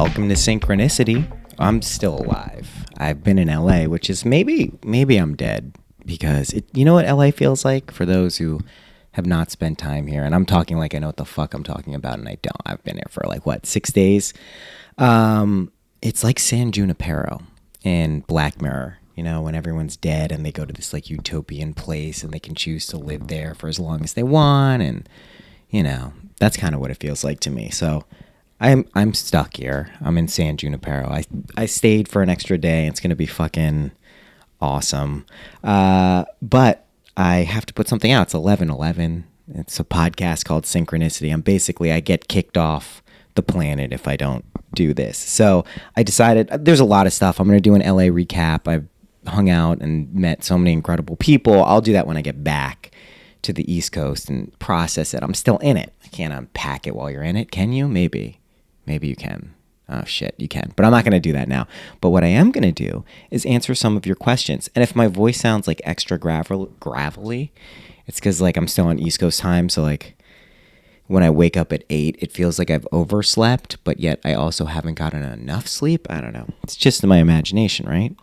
Welcome to Synchronicity. I'm still alive. I've been in LA, which is maybe I'm dead because you know what LA feels like for those who have not spent time here. And I'm talking like I know what the fuck I'm talking about, and I don't. I've been here for 6 days. It's like San Junipero in Black Mirror. You know, when everyone's dead and they go to this utopian place and they can choose to live there for as long as they want, and that's kind of what it feels like to me. So I'm stuck here. I'm in San Junipero. I stayed for an extra day. It's gonna be fucking awesome. But I have to put something out. It's 11/11. It's a podcast called Synchronicity. I get kicked off the planet if I don't do this. So I decided there's a lot of stuff. I'm gonna do an LA recap. I've hung out and met so many incredible people. I'll do that when I get back to the East Coast and process it. I'm still in it. I can't unpack it while you're in it. Can you? Maybe you can. Oh shit, you can. But I'm not going to do that now. But what I am going to do is answer some of your questions. And if my voice sounds like extra gravelly, it's because I'm still on East Coast time. So when I wake up at 8, it feels like I've overslept, but yet I also haven't gotten enough sleep. I don't know. It's just my imagination, right?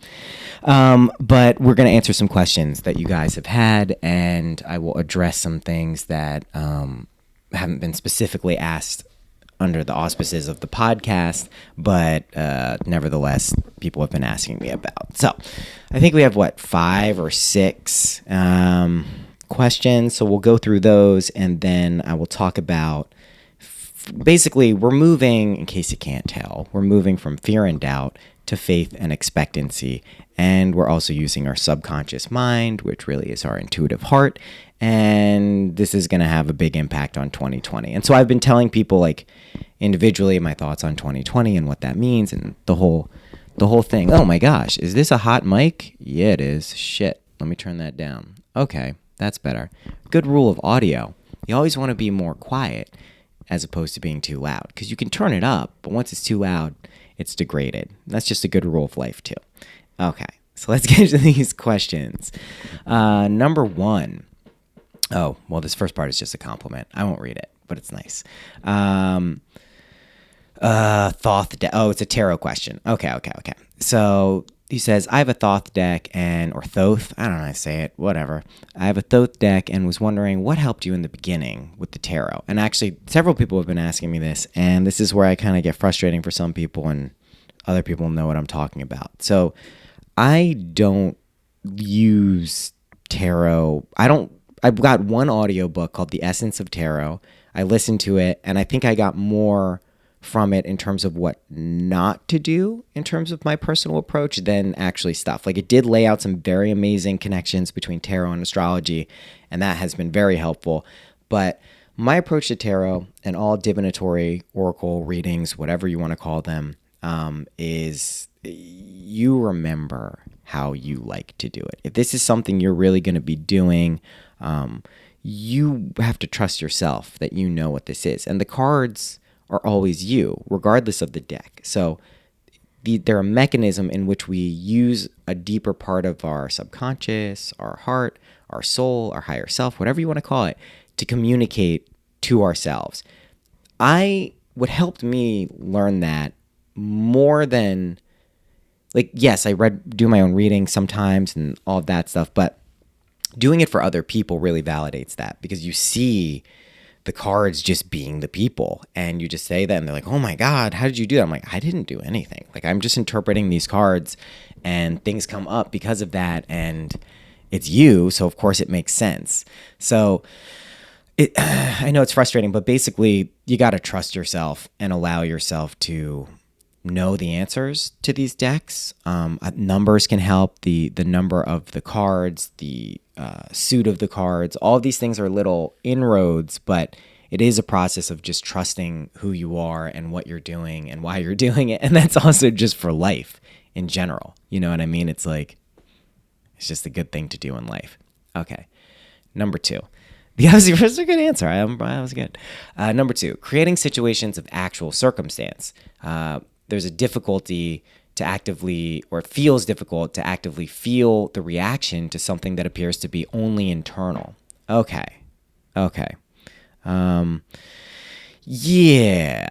But we're going to answer some questions that you guys have had, and I will address some things that haven't been specifically asked under the auspices of the podcast, but nevertheless, people have been asking me about. So I think we have, 5 or 6 questions. So we'll go through those, and then I will talk about, basically, we're moving, in case you can't tell, we're moving from fear and doubt to faith and expectancy. And we're also using our subconscious mind, which really is our intuitive heart. And this is going to have a big impact on 2020. And so I've been telling people individually my thoughts on 2020 and what that means and the whole thing. Oh my gosh, is this a hot mic? Yeah, it is. Shit. Let me turn that down. Okay, that's better. Good rule of audio. You always want to be more quiet as opposed to being too loud, because you can turn it up, but once it's too loud, it's degraded. That's just a good rule of life too. Okay, so let's get into these questions. Number 1. Oh, well, this first part is just a compliment. I won't read it, but it's nice. It's a tarot question. Okay. So he says, I have a Thoth deck or Thoth. I don't know how to say it. Whatever. I have a Thoth deck and was wondering what helped you in the beginning with the tarot. And actually, several people have been asking me this, and this is where I kind of get frustrating for some people, and other people know what I'm talking about. So I don't use tarot. I've got one audiobook called The Essence of Tarot. I listened to it, and I think I got more from it in terms of what not to do in terms of my personal approach than actually stuff. It did lay out some very amazing connections between tarot and astrology, and that has been very helpful. But my approach to tarot and all divinatory oracle readings, whatever you want to call them, is you remember how you like to do it. If this is something you're really going to be doing, you have to trust yourself that you know what this is. And the cards are always you, regardless of the deck. So they're a mechanism in which we use a deeper part of our subconscious, our heart, our soul, our higher self, whatever you want to call it, to communicate to ourselves. What helped me learn that more than, yes, I do my own reading sometimes and all of that stuff, but doing it for other people really validates that, because you see the cards just being the people, and you just say that and they're like, oh my God, how did you do that? I'm like, I didn't do anything. I'm just interpreting these cards and things come up because of that, and it's you, so of course it makes sense. So I know it's frustrating, but basically you got to trust yourself and allow yourself to know the answers to these decks. Numbers can help, the number of the cards, the suit of the cards. All of these things are little inroads, but it is a process of just trusting who you are and what you're doing and why you're doing it. And that's also just for life in general. You know what I mean? It's it's just a good thing to do in life. Okay. Number 2. That was a good answer. I was good. Number 2, creating situations of actual circumstance. There's a difficulty to actively, or it feels difficult to actively feel the reaction to something that appears to be only internal. Okay. Yeah.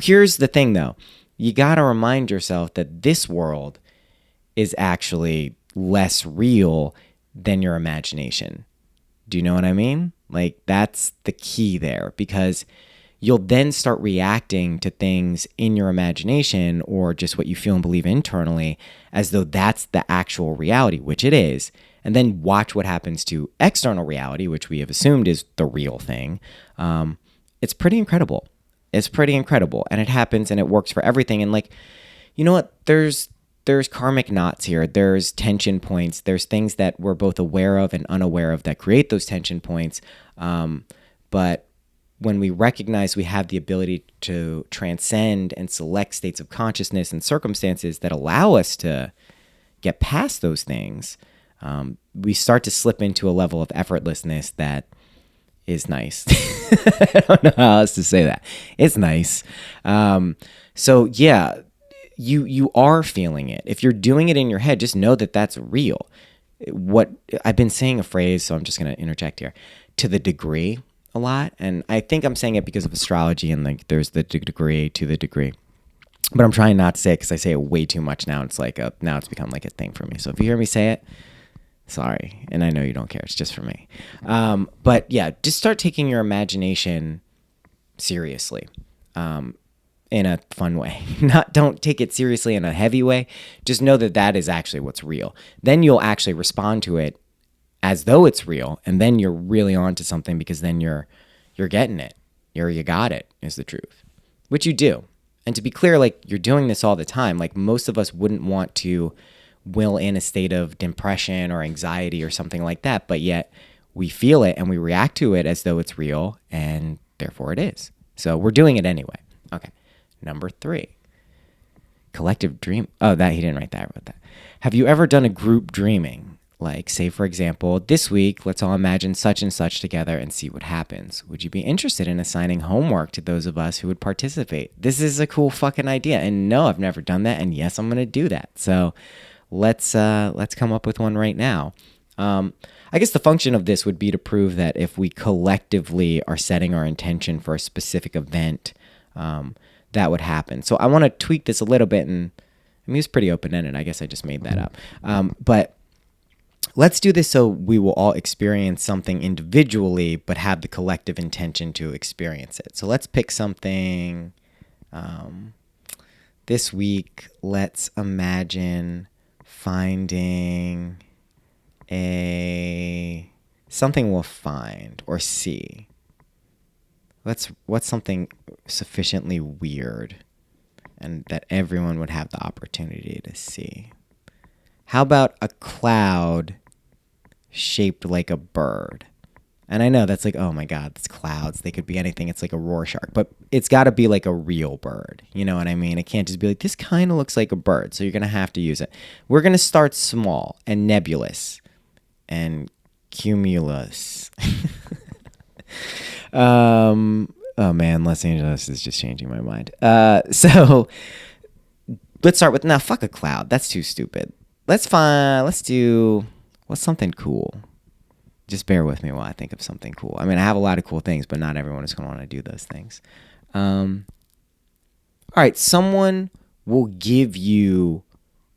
Here's the thing, though. you got to remind yourself that this world is actually less real than your imagination. Do you know what I mean? Like, that's the key there, because you'll then start reacting to things in your imagination or just what you feel and believe internally as though that's the actual reality, which it is. And then watch what happens to external reality, which we have assumed is the real thing. It's pretty incredible. It's pretty incredible. And it happens and it works for everything. And like, you know what? There's karmic knots here. There's tension points. There's things that we're both aware of and unaware of that create those tension points. But when we recognize we have the ability to transcend and select states of consciousness and circumstances that allow us to get past those things, we start to slip into a level of effortlessness that is nice. I don't know how else to say that. It's nice. So yeah, you are feeling it. If you're doing it in your head, just know that that's real. What I've been saying a phrase, so I'm just going to interject here, to the degree a lot. And I think I'm saying it because of astrology and like there's the degree to the degree. But I'm trying not to say it because I say it way too much now. It's like now it's become like a thing for me. So if you hear me say it, sorry. And I know you don't care. It's just for me. But yeah, just start taking your imagination seriously. In a fun way. Don't take it seriously in a heavy way. Just know that that is actually what's real. Then you'll actually respond to it as though it's real, and then you're really on to something, because then you're getting it. You got it is the truth, which you do. And to be clear, like, you're doing this all the time. Like, most of us wouldn't want to will in a state of depression or anxiety or something like that, but yet we feel it and we react to it as though it's real, and therefore it is. So we're doing it anyway. Okay. Number 3, collective dream. Oh, that he didn't write that. I wrote that. Have you ever done a group dreaming? Like, say, for example, this week, let's all imagine such and such together and see what happens. Would you be interested in assigning homework to those of us who would participate? This is a cool fucking idea. And no, I've never done that. And yes, I'm going to do that. So let's come up with one right now. I guess the function of this would be to prove that if we collectively are setting our intention for a specific event, that would happen. So I want to tweak this a little bit, and I mean, it's pretty open-ended. I guess I just made that up. But let's do this so we will all experience something individually, but have the collective intention to experience it. So let's pick something. This week, let's imagine finding something we'll find or see. What's something sufficiently weird and that everyone would have the opportunity to see? How about a cloud shaped like a bird? And I know that's like, oh my God, it's clouds. They could be anything. It's like a Rorschach, but it's got to be like a real bird. You know what I mean? It can't just be like, this kind of looks like a bird. So you're going to have to use it. We're going to start small and nebulous and cumulus. Oh man, Los Angeles is just changing my mind. So let's start with, fuck a cloud. That's too stupid. What's something cool? Just bear with me while I think of something cool. I mean, I have a lot of cool things, but not everyone is going to want to do those things. All right, someone will give you,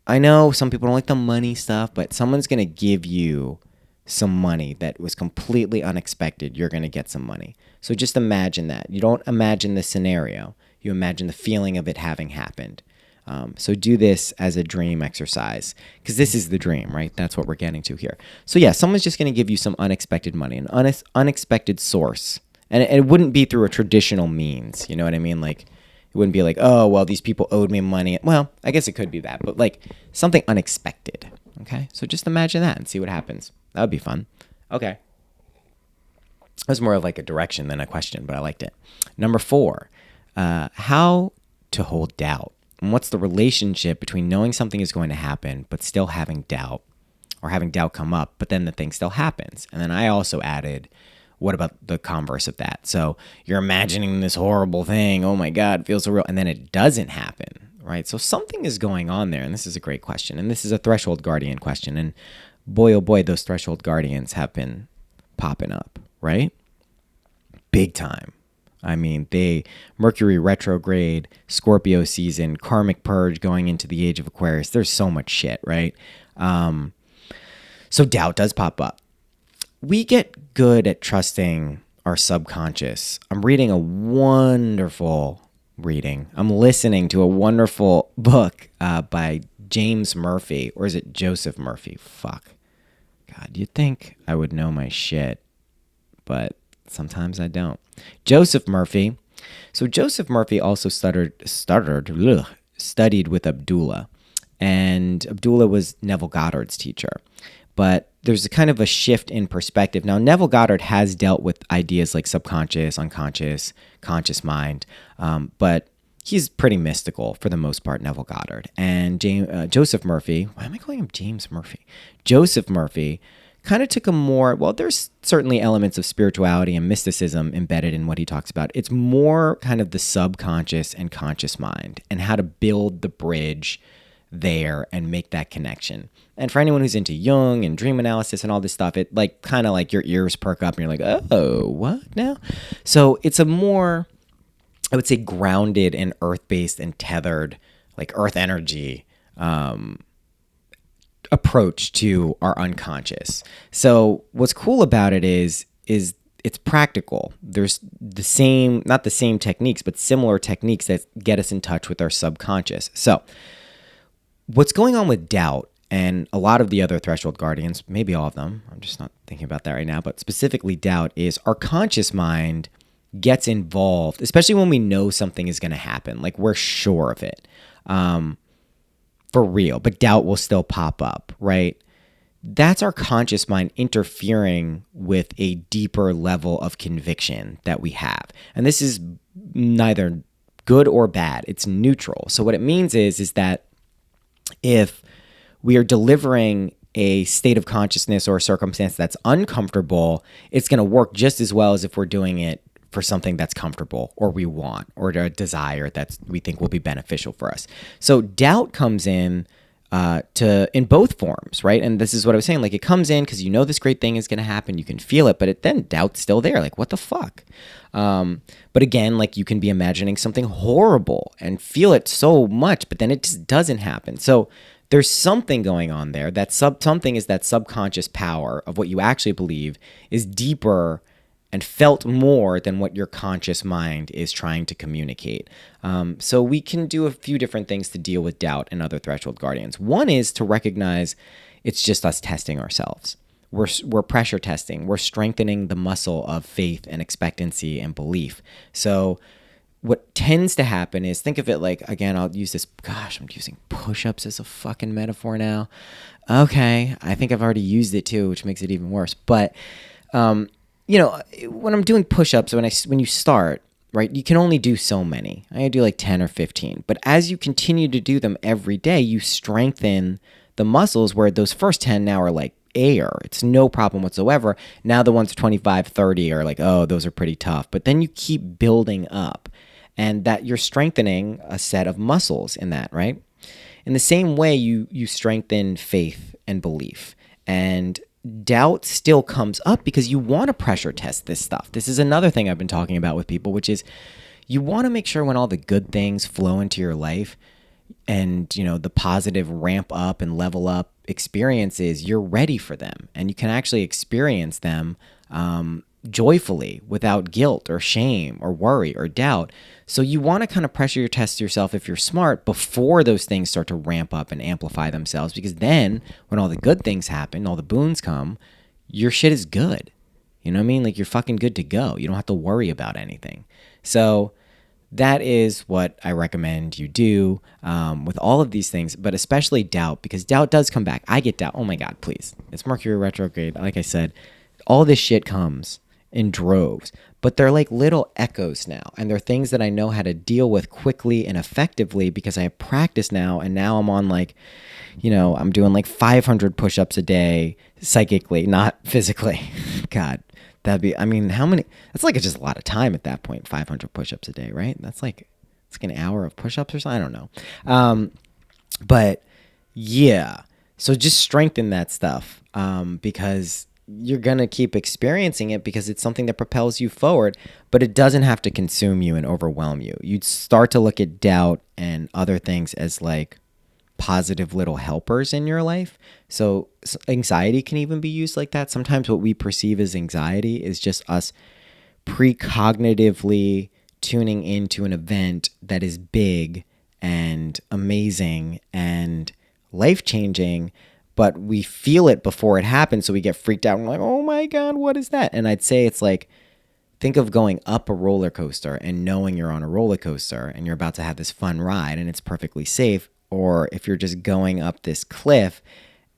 I know some people don't like the money stuff, but someone's going to give you some money that was completely unexpected. You're going to get some money. So just imagine that. You don't imagine the scenario. You imagine the feeling of it having happened. So do this as a dream exercise, because this is the dream, right? That's what we're getting to here. So yeah, someone's just going to give you some unexpected money, an unexpected source. And it wouldn't be through a traditional means. You know what I mean? Like, it wouldn't be like, oh, well, these people owed me money. Well, I guess it could be that, but like something unexpected. Okay, so just imagine that and see what happens. That would be fun. Okay. That was more of like a direction than a question, but I liked it. Number 4, how to hold doubt. And what's the relationship between knowing something is going to happen, but still having doubt, or having doubt come up, but then the thing still happens? And then I also added, what about the converse of that? So you're imagining this horrible thing. Oh my God, it feels so real. And then it doesn't happen, right? So something is going on there. And this is a great question. And this is a threshold guardian question. And boy, oh boy, those threshold guardians have been popping up, right? Big time. I mean, Mercury retrograde, Scorpio season, karmic purge going into the age of Aquarius. There's so much shit, right? So doubt does pop up. We get good at trusting our subconscious. I'm reading a wonderful reading. I'm listening to a wonderful book by James Murphy, or is it Joseph Murphy? Fuck. God, you'd think I would know my shit, but sometimes I don't. Joseph Murphy. So Joseph Murphy also studied with Abdullah, and Abdullah was Neville Goddard's teacher. But there's a kind of a shift in perspective. Now, Neville Goddard has dealt with ideas like subconscious, unconscious, conscious mind, but he's pretty mystical for the most part, Neville Goddard. And Joseph Murphy, why am I calling him James Murphy? Joseph Murphy kind of took a more, well, there's certainly elements of spirituality and mysticism embedded in what he talks about. It's more kind of the subconscious and conscious mind and how to build the bridge there and make that connection. And for anyone who's into Jung and dream analysis and all this stuff, it like kind of like your ears perk up and you're like, oh, what now? So it's a more, I would say, grounded and earth-based and tethered, like earth energy approach to our unconscious. So what's cool about it is it's practical. There's not the same techniques, but similar techniques that get us in touch with our subconscious. So what's going on with doubt and a lot of the other threshold guardians, maybe all of them, I'm just not thinking about that right now, but specifically doubt is our conscious mind gets involved, especially when we know something is going to happen, like we're sure of it, for real, but doubt will still pop up, right? That's our conscious mind interfering with a deeper level of conviction that we have. And this is neither good or bad. It's neutral. So what it means is that if we are delivering a state of consciousness or a circumstance that's uncomfortable, it's going to work just as well as if we're doing it for something that's comfortable or we want or a desire that we think will be beneficial for us. So doubt comes in in both forms, right? And this is what I was saying. Like it comes in because you know this great thing is going to happen. You can feel it, but then doubt's still there. Like, what the fuck? But again, like you can be imagining something horrible and feel it so much, but then it just doesn't happen. So there's something going on there. That something is that subconscious power of what you actually believe is deeper and felt more than what your conscious mind is trying to communicate. So we can do a few different things to deal with doubt and other threshold guardians. One is to recognize it's just us testing ourselves. We're pressure testing. We're strengthening the muscle of faith and expectancy and belief. So what tends to happen is, think of it like, again, I'll use this, gosh, I'm using push-ups as a fucking metaphor now. Okay, I think I've already used it too, which makes it even worse. But, when I'm doing push-ups, when you start, right, you can only do so many. I do like 10 or 15. But as you continue to do them every day, you strengthen the muscles where those first 10 now are like air. It's no problem whatsoever. Now the ones 25, 30 are like, oh, those are pretty tough. But then you keep building up, and that you're strengthening a set of muscles in that, right? In the same way, you strengthen faith and belief. And doubt still comes up because you want to pressure test this stuff. This is another thing I've been talking about with people, which is you want to make sure when all the good things flow into your life and, the positive ramp up and level up experiences, you're ready for them and you can actually experience them joyfully without guilt or shame or worry or doubt. So you want to kind of pressure test yourself if you're smart before those things start to ramp up and amplify themselves, because then when all the good things happen, all the boons come, your shit is good. You know what I mean? Like you're fucking good to go. You don't have to worry about anything. So that is what I recommend you do with all of these things, but especially doubt, because doubt does come back. I get doubt. Oh my God, please. It's Mercury retrograde. Like I said, all this shit comes in droves, but they're like little echoes now. And they're things that I know how to deal with quickly and effectively because I have practice now. And now I'm on like, I'm doing like 500 push-ups a day psychically, not physically. God, how many? That's like just a lot of time at that point, 500 push-ups a day, right? It's like an hour of push-ups or something. I don't know. But yeah, so just strengthen that stuff because you're going to keep experiencing it because it's something that propels you forward, but it doesn't have to consume you and overwhelm you. You'd start to look at doubt and other things as like positive little helpers in your life. So anxiety can even be used like that. Sometimes what we perceive as anxiety is just us precognitively tuning into an event that is big and amazing and life-changing, but we feel it before it happens, so we get freaked out and we're like, oh my God, what is that? And I'd say it's like, think of going up a roller coaster and knowing you're on a roller coaster and you're about to have this fun ride and it's perfectly safe, or if you're just going up this cliff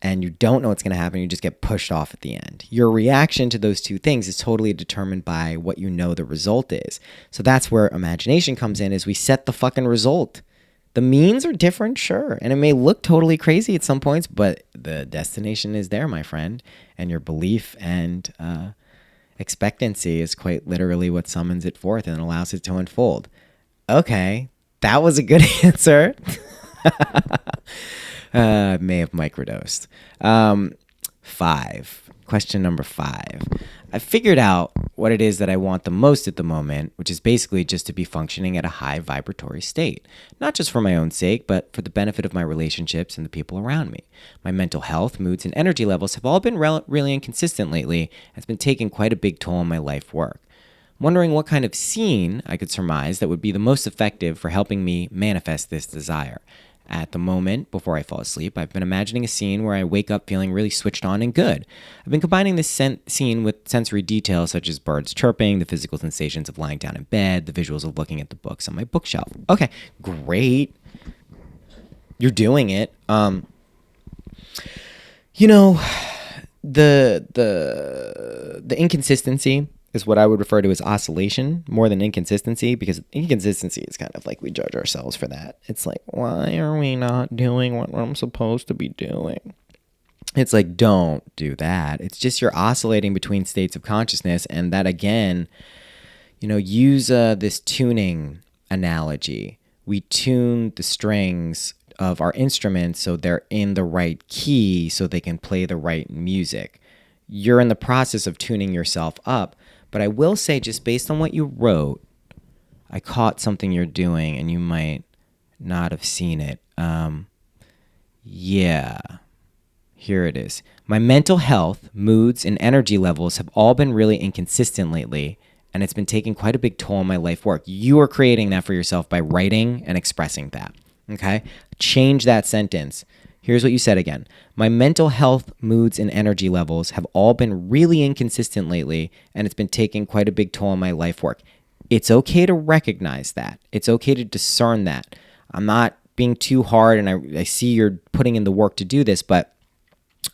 and you don't know what's going to happen, you just get pushed off at the end. Your reaction to those two things is totally determined by what you know the result is. So that's where imagination comes in, is we set the fucking result. The means are different, sure, and it may look totally crazy at some points, but the destination is there, my friend, and your belief and expectancy is quite literally what summons it forth and allows it to unfold. Okay, that was a good answer. May have microdosed. Question number 5. I figured out what it is that I want the most at the moment, which is basically just to be functioning at a high vibratory state, not just for my own sake, but for the benefit of my relationships and the people around me. My mental health, moods, and energy levels have all been really inconsistent lately, and it's been taking quite a big toll on my life work. I'm wondering what kind of scene I could surmise that would be the most effective for helping me manifest this desire. At the moment, before I fall asleep, I've been imagining a scene where I wake up feeling really switched on and good. I've been combining this scene with sensory details such as birds chirping, the physical sensations of lying down in bed, the visuals of looking at the books on my bookshelf. Okay, great. You're doing it. You know, the inconsistency is what I would refer to as oscillation more than inconsistency, because inconsistency is kind of like we judge ourselves for that. It's like, why are we not doing what I'm supposed to be doing? It's like, don't do that. It's just you're oscillating between states of consciousness, and that, again, use this tuning analogy. We tune the strings of our instruments so they're in the right key so they can play the right music. You're in the process of tuning yourself up. But I will say, just based on what you wrote, I caught something you're doing, and you might not have seen it. Yeah, here it is. My mental health, moods, and energy levels have all been really inconsistent lately, and it's been taking quite a big toll on my life work. You are creating that for yourself by writing and expressing that, okay? Change that sentence. Here's what you said again. My mental health, moods, and energy levels have all been really inconsistent lately, and it's been taking quite a big toll on my life work. It's okay to recognize that. It's okay to discern that. I'm not being too hard, and I see you're putting in the work to do this, but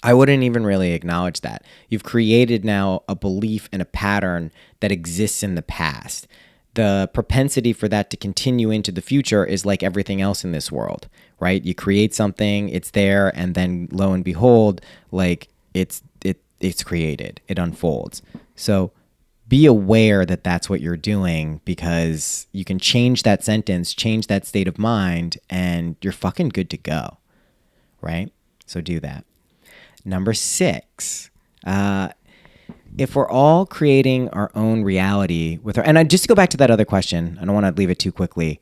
I wouldn't even really acknowledge that. You've created now a belief and a pattern that exists in the past. The propensity for that to continue into the future is like everything else in this world, right? You create something, it's there, and then lo and behold, like it's created, it unfolds. So be aware that that's what you're doing, because you can change that sentence, change that state of mind, and you're fucking good to go, right? So do that. Number 6, if we're all creating our own reality and just to go back to that other question, I don't want to leave it too quickly.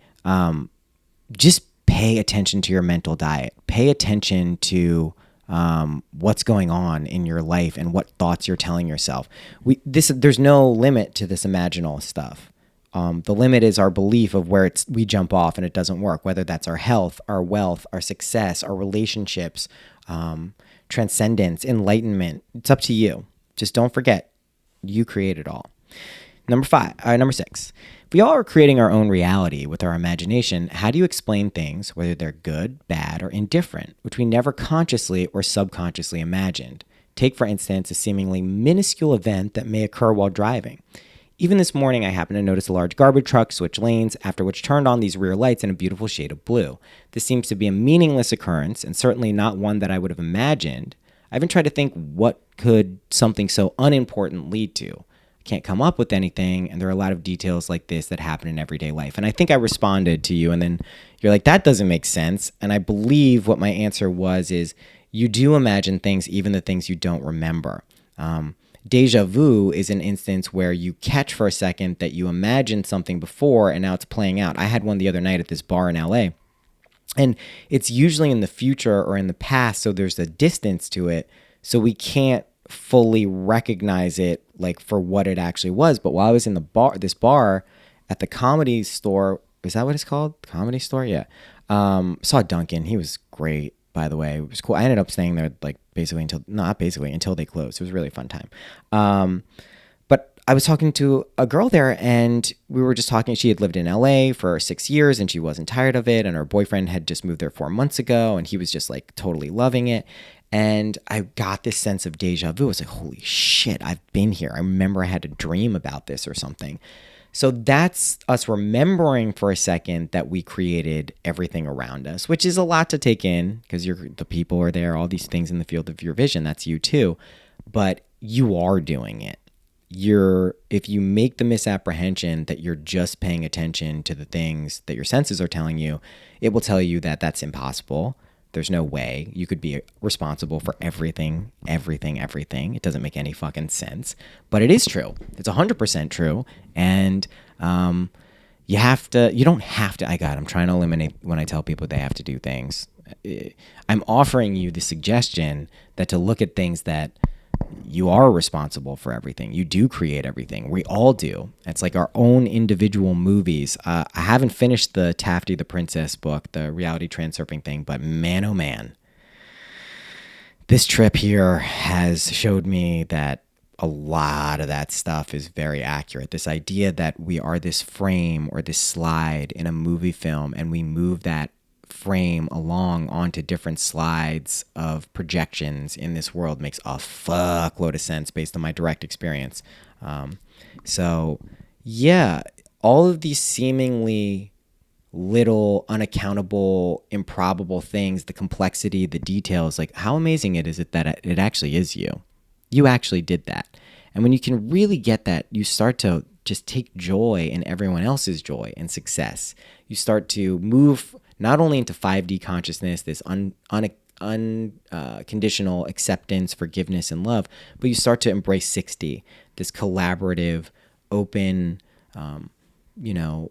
Just pay attention to your mental diet. Pay attention to what's going on in your life and what thoughts you're telling yourself. There's no limit to this imaginal stuff. The limit is our belief of where we jump off and it doesn't work, whether that's our health, our wealth, our success, our relationships, transcendence, enlightenment. It's up to you. Just don't forget, you create it all. Number 6. If we all are creating our own reality with our imagination, how do you explain things, whether they're good, bad, or indifferent, which we never consciously or subconsciously imagined? Take, for instance, a seemingly minuscule event that may occur while driving. Even this morning, I happened to notice a large garbage truck switch lanes, after which turned on these rear lights in a beautiful shade of blue. This seems to be a meaningless occurrence, and certainly not one that I would have imagined. I haven't tried to think, what could something so unimportant lead to? I can't come up with anything, and there are a lot of details like this that happen in everyday life. And I think I responded to you, and then you're like, that doesn't make sense. And I believe what my answer is you do imagine things, even the things you don't remember. Deja vu is an instance where you catch for a second that you imagined something before and now it's playing out. I had one the other night at this bar in LA, and it's usually in the future or in the past, so there's a distance to it, so we can't fully recognize it like for what it actually was. But while I was in this bar at the Comedy Store, is that what it's called? Comedy Store? Yeah. Saw Duncan. He was great, by the way. It was cool. I ended up staying there like until they closed. It was a really fun time. But I was talking to a girl there, and we were just talking. She had lived in LA for 6 years, and she wasn't tired of it. And her boyfriend had just moved there 4 months ago, and he was just like totally loving it. And I got this sense of deja vu. I was like, holy shit, I've been here. I remember I had a dream about this or something. So that's us remembering for a second that we created everything around us, which is a lot to take in because the people are there, all these things in the field of your vision. That's you too. But you are doing it. If you make the misapprehension that you're just paying attention to the things that your senses are telling you, it will tell you that that's impossible. There's no way you could be responsible for everything. It doesn't make any fucking sense, but it is true. It's 100% true. And I'm trying to eliminate when I tell people they have to do things. I'm offering you the suggestion that to look at things that you are responsible for everything. You do create everything. We all do. It's like our own individual movies. I haven't finished the Taffy the Princess book, the reality transurfing thing, but man, oh man, this trip here has showed me that a lot of that stuff is very accurate. This idea that we are this frame or this slide in a movie film, and we move that frame along onto different slides of projections in this world makes a fuckload of sense based on my direct experience. So yeah, all of these seemingly little unaccountable, improbable things, the complexity, the details, like how amazing it is that it actually is you. You actually did that. And when you can really get that, you start to just take joy in everyone else's joy and success. You start to move not only into 5D consciousness, this unconditional acceptance, forgiveness, and love, but you start to embrace 6D, this collaborative, open,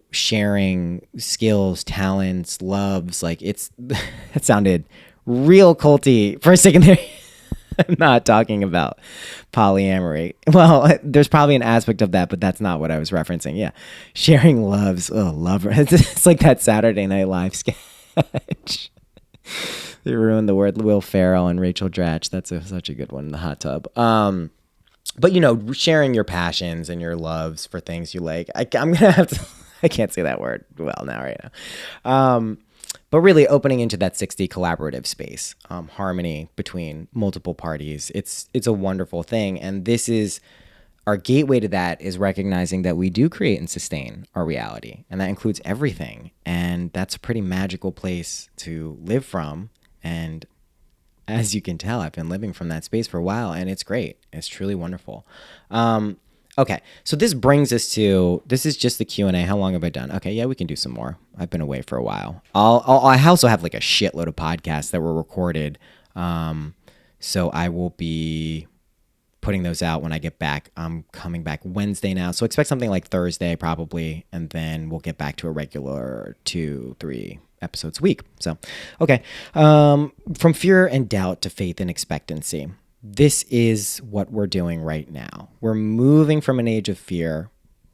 sharing skills, talents, loves. Like that sounded real culty for a second there. I'm not talking about polyamory. Well, there's probably an aspect of that, but that's not what I was referencing. Yeah. Sharing loves. Oh, lover. It's like that Saturday Night Live sketch. They ruined the word Will Ferrell and Rachel Dratch. That's such a good one in the hot tub. But, sharing your passions and your loves for things you like. I'm going to have to, I can't say that word well now, right now. But really opening into that 6D collaborative space, harmony between multiple parties. It's a wonderful thing. And this is our gateway to that, is recognizing that we do create and sustain our reality. And that includes everything. And that's a pretty magical place to live from. And as you can tell, I've been living from that space for a while, and it's great. It's truly wonderful. Okay, so this brings us to, this is just the Q&A. How long have I done? Okay, yeah, we can do some more. I've been away for a while. I also have like a shitload of podcasts that were recorded. So I will be putting those out when I get back. I'm coming back Wednesday now. So expect something like Thursday probably. And then we'll get back to a regular 2-3 episodes a week. So, okay. From fear and doubt to faith and expectancy. This is what we're doing right now. We're moving from an age of fear,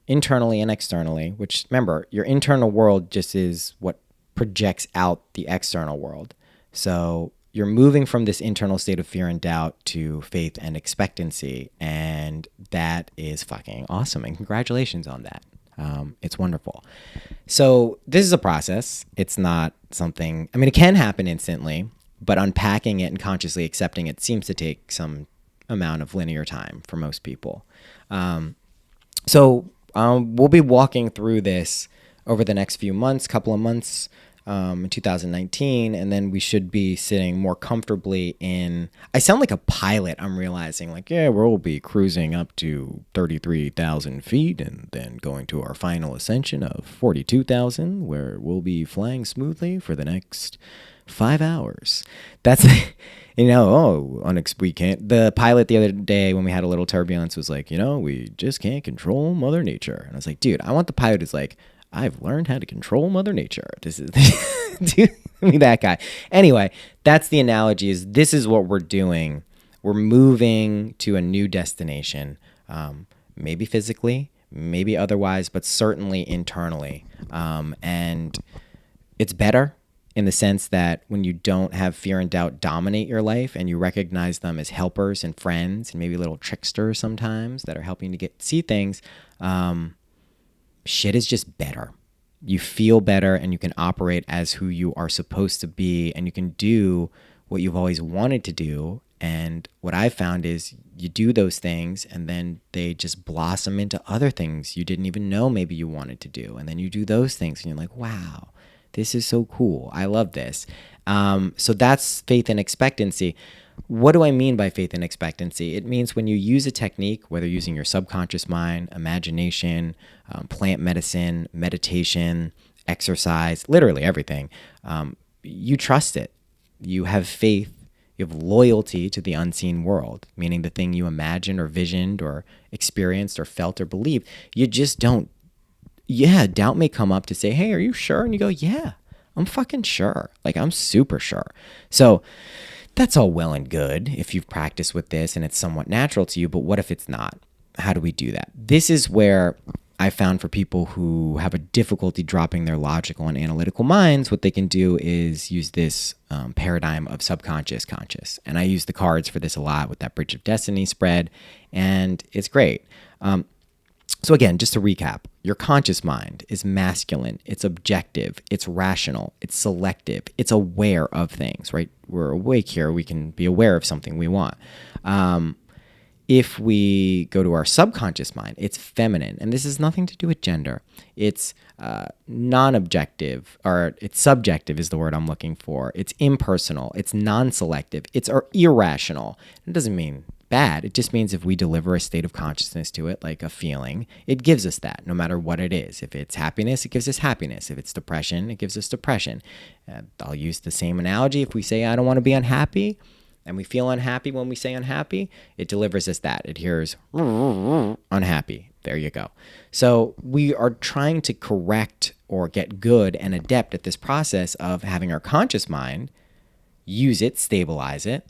internally and externally, which, remember, your internal world just is what projects out the external world. So you're moving from this internal state of fear and doubt to faith and expectancy, and that is fucking awesome, and congratulations on that. It's wonderful. So this is a process. It's not something, I mean, it can happen instantly, but unpacking it and consciously accepting it seems to take some amount of linear time for most people. So we'll be walking through this over the next few months, couple of months in 2019, and then we should be sitting more comfortably in, I sound like a pilot, I'm realizing, like, yeah, we'll be cruising up to 33,000 feet and then going to our final ascension of 42,000, where we'll be flying smoothly for the next 5 hours. That's, we can't. The pilot the other day when we had a little turbulence was like, we just can't control Mother Nature. And I was like, dude, I want the pilot who's like, I've learned how to control Mother Nature. This is, dude, me that guy. Anyway, that's the analogy. Is this is what we're doing. We're moving to a new destination, maybe physically, maybe otherwise, but certainly internally. And it's better in the sense that when you don't have fear and doubt dominate your life and you recognize them as helpers and friends and maybe little tricksters sometimes that are helping you to see things, shit is just better. You feel better and you can operate as who you are supposed to be, and you can do what you've always wanted to do. And what I've found is you do those things and then they just blossom into other things you didn't even know maybe you wanted to do. And then you do those things and you're like, wow, this is so cool. I love this. So that's faith and expectancy. What do I mean by faith and expectancy? It means when you use a technique, whether using your subconscious mind, imagination, plant medicine, meditation, exercise, literally everything, you trust it. You have faith. You have loyalty to the unseen world, meaning the thing you imagined or visioned or experienced or felt or believed. You just don't. Yeah, doubt may come up to say, hey, are you sure? And you go, yeah, I'm fucking sure. Like, I'm super sure. So that's all well and good if you've practiced with this and it's somewhat natural to you, but what if it's not? How do we do that? This is where I found for people who have a difficulty dropping their logical and analytical minds, what they can do is use this paradigm of subconscious conscious. And I use the cards for this a lot with that Bridge of Destiny spread, and it's great. So again, just to recap, your conscious mind is masculine, it's objective, it's rational, it's selective, it's aware of things, right? We're awake here, we can be aware of something we want. If we go to our subconscious mind, it's feminine, and this has nothing to do with gender. It's non-objective, or it's subjective is the word I'm looking for. It's impersonal, it's non-selective, it's irrational. It doesn't mean bad. It just means if we deliver a state of consciousness to it, like a feeling, it gives us that no matter what it is. If it's happiness, it gives us happiness. If it's depression, it gives us depression. I'll use the same analogy. If we say, I don't want to be unhappy, and we feel unhappy when we say unhappy, it delivers us that. It hears unhappy. There you go. So we are trying to correct or get good and adept at this process of having our conscious mind use it, stabilize it,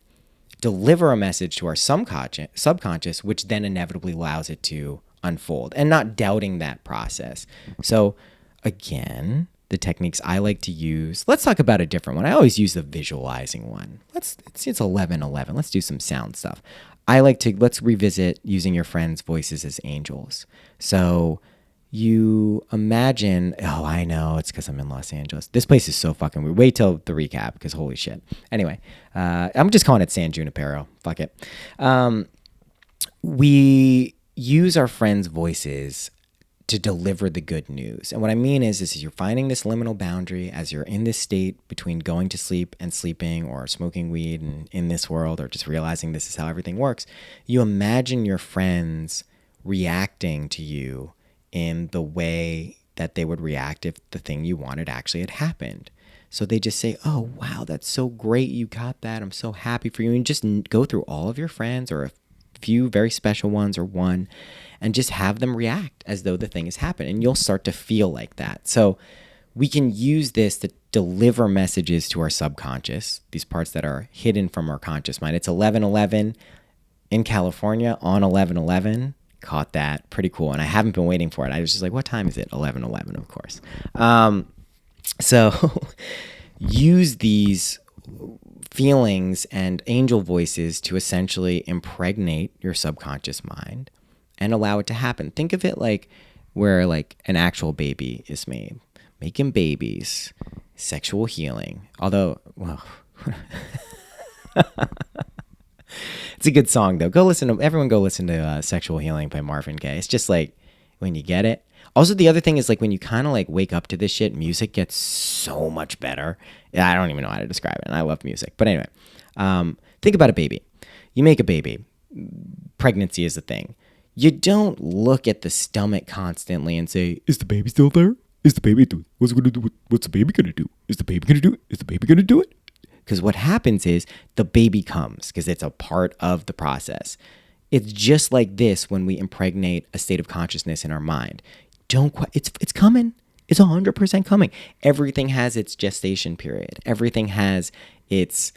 deliver a message to our subconscious, which then inevitably allows it to unfold, and not doubting that process. So again, the techniques I like to use, let's talk about a different one. I always use the visualizing one. It's 11:11. Let's do some sound stuff. Let's revisit using your friends' voices as angels. So you imagine, oh, I know, it's because I'm in Los Angeles. This place is so fucking weird. Wait till the recap, because holy shit. Anyway, I'm just calling it San Junipero. Fuck it. We use our friends' voices to deliver the good news. And what I mean is you're finding this liminal boundary as you're in this state between going to sleep and sleeping, or smoking weed and in this world, or just realizing this is how everything works. You imagine your friends reacting to you in the way that they would react if the thing you wanted actually had happened. So they just say, oh, wow, that's so great. You got that. I'm so happy for you. And just go through all of your friends, or a few very special ones, or one, and just have them react as though the thing has happened. And you'll start to feel like that. So we can use this to deliver messages to our subconscious, these parts that are hidden from our conscious mind. It's 11:11 in California on 11:11. Caught that. Pretty cool. And I haven't been waiting for it. I was just like, what time is it? 11:11, of course. So use these feelings and angel voices to essentially impregnate your subconscious mind and allow it to happen. Think of it like where like an actual baby is made. Making babies, sexual healing. Although, well... It's a good song, though. Everyone go listen to Sexual Healing by Marvin Gaye. It's just like when you get it. Also, the other thing is like when you kind of like wake up to this shit, music gets so much better. I don't even know how to describe it, and I love music. But anyway, think about a baby. You make a baby. Pregnancy is a thing. You don't look at the stomach constantly and say, is the baby still there? Is the baby doing? What's it going to do? What's the baby going to do? Is the baby going to do it? Is the baby going to do it? Because what happens is the baby comes because it's a part of the process. It's just like this when we impregnate a state of consciousness in our mind. It's coming. It's 100% coming. Everything has its gestation period. Everything has its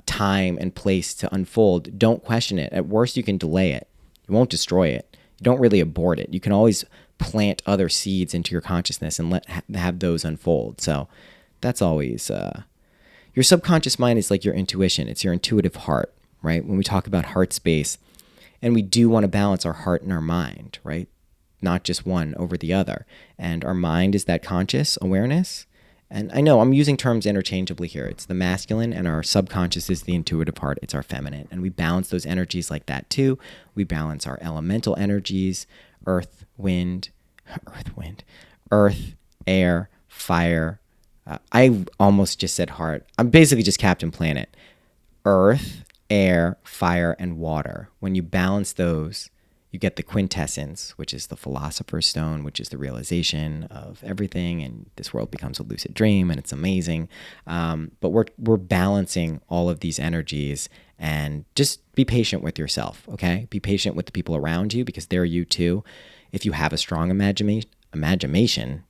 time and place to unfold. Don't question it. At worst, you can delay it. You won't destroy it. You don't really abort it. You can always plant other seeds into your consciousness and have those unfold. So that's always your subconscious mind is like your intuition. It's your intuitive heart, right? When we talk about heart space, and we do want to balance our heart and our mind, right? Not just one over the other. And our mind is that conscious awareness. And I know I'm using terms interchangeably here. It's the masculine, and our subconscious is the intuitive heart. It's our feminine. And we balance those energies like that too. We balance our elemental energies, earth, air, fire. I almost just said heart. I'm basically just Captain Planet. Earth, air, fire, and water. When you balance those, you get the quintessence, which is the philosopher's stone, which is the realization of everything, and this world becomes a lucid dream, and it's amazing. But we're balancing all of these energies, and just be patient with yourself, okay? Be patient with the people around you, because they're you too. If you have a strong imagination,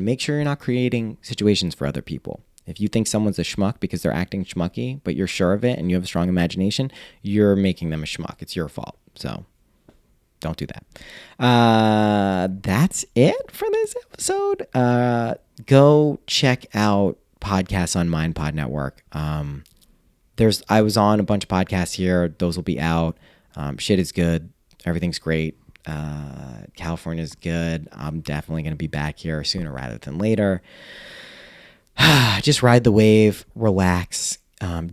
make sure you're not creating situations for other people. If you think someone's a schmuck because they're acting schmucky, but you're sure of it and you have a strong imagination, you're making them a schmuck. It's your fault. So don't do that. That's it for this episode. Go check out podcasts on MindPod Network. I was on a bunch of podcasts here. Those will be out. Shit is good. Everything's great. California's good. I'm definitely going to be back here sooner rather than later. Just ride the wave, relax,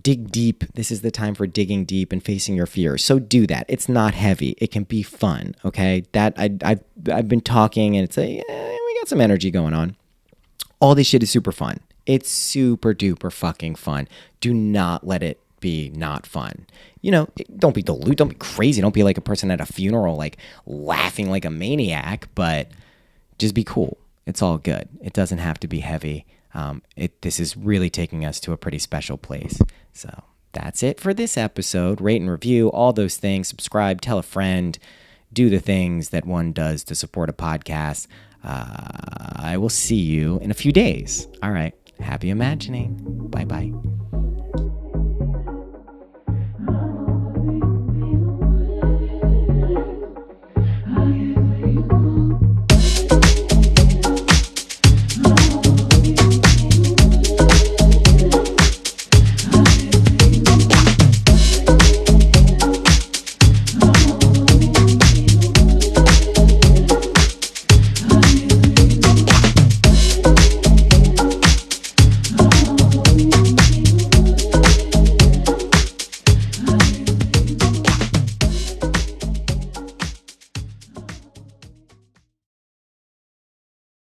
dig deep. This is the time for digging deep and facing your fears. So do that. It's not heavy. It can be fun. Okay. I've been talking, and it's we got some energy going on. All this shit is super fun. It's super duper fucking fun. Do not let it be not fun. Don't be deluded. Don't be crazy. Don't be like a person at a funeral, like laughing like a maniac, but just be cool. It's all good. It doesn't have to be heavy. This is really taking us to a pretty special place. So that's it for this episode. Rate and review, all those things. Subscribe, tell a friend, do the things that one does to support a podcast. I will see you in a few days. All right. Happy imagining. Bye-bye.